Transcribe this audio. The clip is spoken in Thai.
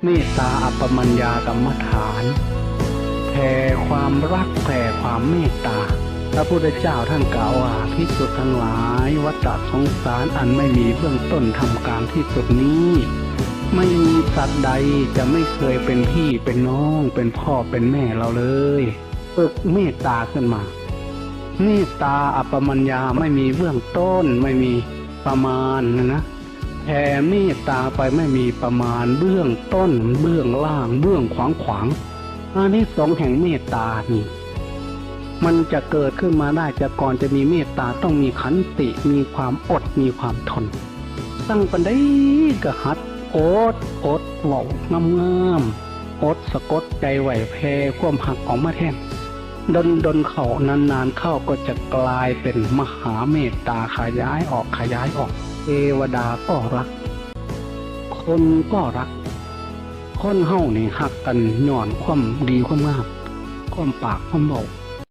เมตตาอัปปมัญญากรรมฐานแผ่ความรักแผ่ความเมตตาพระพุทธเจ้าท่านกล่าวว่าภิกษุทั้งหลายวัฏสงสารอันไม่มีเบื้องต้นทำการที่สุดนี้ไม่มีสัตว์ใดจะไม่เคยเป็นพี่เป็นน้องเป็นพ่อเป็นแม่เราเลยฝึกเมตตาขึ้นมาเมตตาอัปปมัญญาไม่มีเบื้องต้นไม่มีประมาณนะแผ่เมตตาไปไม่มีประมาณเบื้องต้นเบื้องล่างเบื้องขวางอานิสงส์แห่งเมตตานี่มันจะเกิดขึ้นมาได้จะก่อนจะมีเมตตาต้องมีขันติมีความอดมีความทนตั้งปันได้ก็หัดอดเว้างามอดสะกดใจไหวแพ่ความหักออกมาแทนดนเข้านานเข้าก็จะกลายเป็นมหาเมตตาขยายออกเทวดาก็รักคนก็รักคนเฮานี่หักกันย้อนความดีความงามความปากความเบา